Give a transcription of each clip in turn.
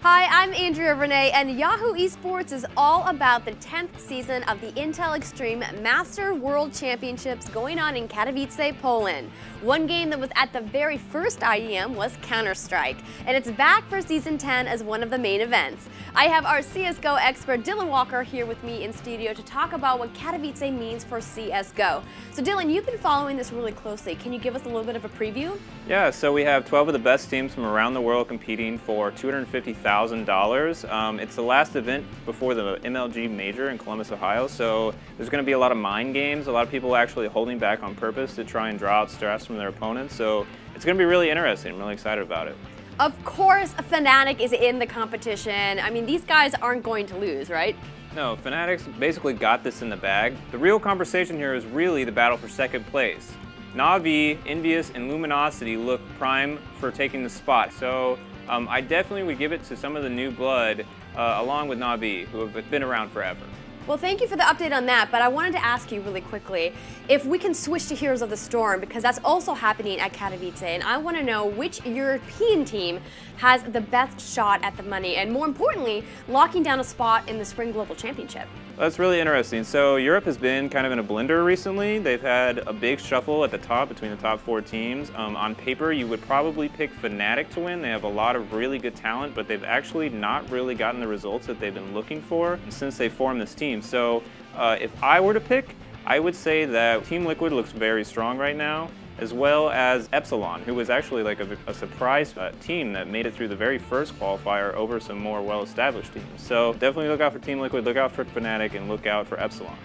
Hi, I'm Andrea Rene, and Yahoo Esports is all about the 10th season of the Intel Extreme Master World Championships going on in Katowice, Poland. One game that was at the very first IEM was Counter-Strike, and it's back for Season 10 as one of the main events. I have our CSGO expert Dylan Walker here with me in studio to talk about what Katowice means for CSGO. So Dylan, you've been following this really closely. Can you give us a little bit of a preview? Yeah, so we have 12 of the best teams from around the world competing for $250,000. It's the last event before the MLG Major in Columbus, Ohio, so there's going to be a lot of mind games, a lot of people actually holding back on purpose to try and draw out stress from their opponents, so it's going to be really interesting. I'm really excited about it. Of course, Fnatic is in the competition. I mean, these guys aren't going to lose, right? No, Fnatic's basically got this in the bag. The real conversation here is really the battle for second place. Na'Vi, Envious, and Luminosity look prime for taking the spot, so I definitely would give it to some of the new blood along with Na'Vi, who have been around forever. Well, thank you for the update on that, but I wanted to ask you really quickly if we can switch to Heroes of the Storm, because that's also happening at Katowice, and I want to know which European team has the best shot at the money, and more importantly, locking down a spot in the Spring Global Championship. That's really interesting. So Europe has been kind of in a blender recently. They've had a big shuffle at the top between the top 4 teams. On paper, you would probably pick Fnatic to win. They have a lot of really good talent, but they've actually not really gotten the results that they've been looking for since they formed this team. So if I were to pick, I would say that Team Liquid looks very strong right now, as well as Epsilon, who was actually like a surprise team that made it through the very first qualifier over some more well-established teams. So definitely look out for Team Liquid, look out for Fnatic, and look out for Epsilon.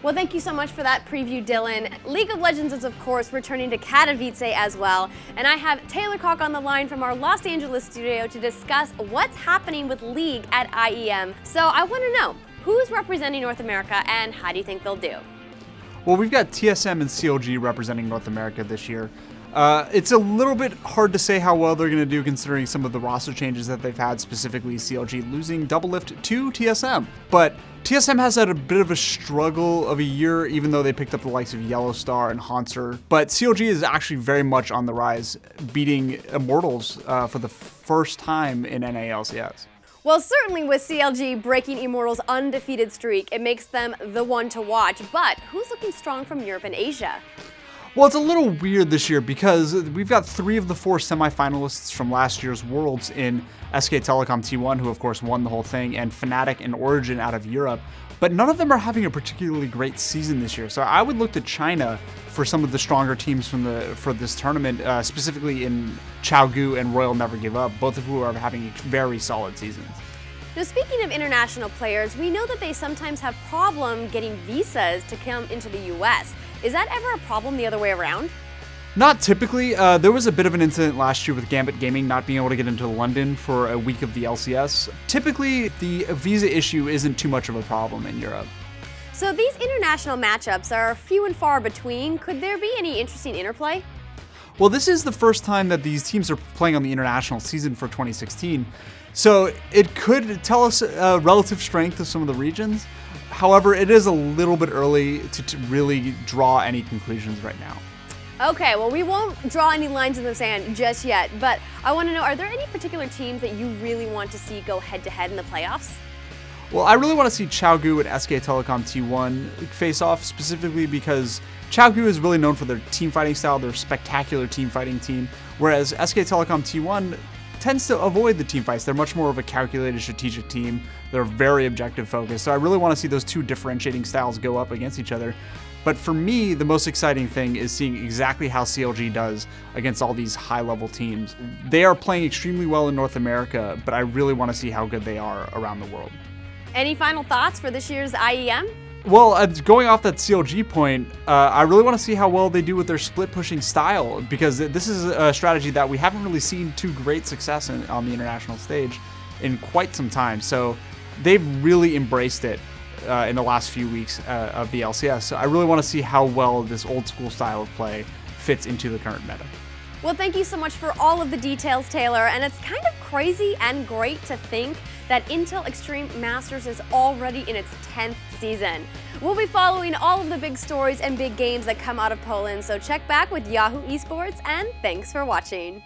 Well, thank you so much for that preview, Dylan. League of Legends is, of course, returning to Katowice as well. And I have Taylor Cocke on the line from our Los Angeles studio to discuss what's happening with League at IEM. So I want to know, who's representing North America and how do you think they'll do? Well, we've got TSM and CLG representing North America this year. It's a little bit hard to say how well they're going to do considering some of the roster changes that they've had, specifically CLG losing Doublelift to TSM. But TSM has had a bit of a struggle of a year, even though they picked up the likes of Yellowstar and Hanser. But CLG is actually very much on the rise, beating Immortals for the first time in NALCS. Well, certainly with CLG breaking Immortals' undefeated streak, it makes them the one to watch. But who's looking strong from Europe and Asia? Well, it's a little weird this year because we've got 3 of the 4 semifinalists from last year's Worlds in SK Telecom T1, who of course won the whole thing, and Fnatic and Origin out of Europe. But none of them are having a particularly great season this year. So I would look to China for some of the stronger teams for this tournament, specifically in Chaogu and Royal Never Give Up, both of who are having very solid seasons. Now, speaking of international players, we know that they sometimes have problem getting visas to come into the US. Is that ever a problem the other way around? Not typically. There was a bit of an incident last year with Gambit Gaming not being able to get into London for a week of the LCS. Typically, the visa issue isn't too much of a problem in Europe. So these international matchups are few and far between. Could there be any interesting interplay? Well, this is the first time that these teams are playing on the international season for 2016. So it could tell us relative strength of some of the regions. However, it is a little bit early to really draw any conclusions right now. Okay, well, we won't draw any lines in the sand just yet, but I want to know, are there any particular teams that you really want to see go head-to-head in the playoffs? Well, I really want to see Chaogu and SK Telecom T1 face off, specifically because Chaogu is really known for their team fighting style, their spectacular team fighting team, whereas SK Telecom T1 tends to avoid the team fights. They're much more of a calculated strategic team. They're very objective focused. So I really want to see those 2 differentiating styles go up against each other. But for me, the most exciting thing is seeing exactly how CLG does against all these high-level teams. They are playing extremely well in North America, but I really want to see how good they are around the world. Any final thoughts for this year's IEM? Well, going off that CLG point, I really want to see how well they do with their split-pushing style, because this is a strategy that we haven't really seen to great success on the international stage in quite some time. So they've really embraced it in the last few weeks of the LCS. So I really want to see how well this old-school style of play fits into the current meta. Well, thank you so much for all of the details, Taylor. And it's kind of crazy and great to think that Intel Extreme Masters is already in its 10th season. We'll be following all of the big stories and big games that come out of Poland, so check back with Yahoo Esports, and thanks for watching.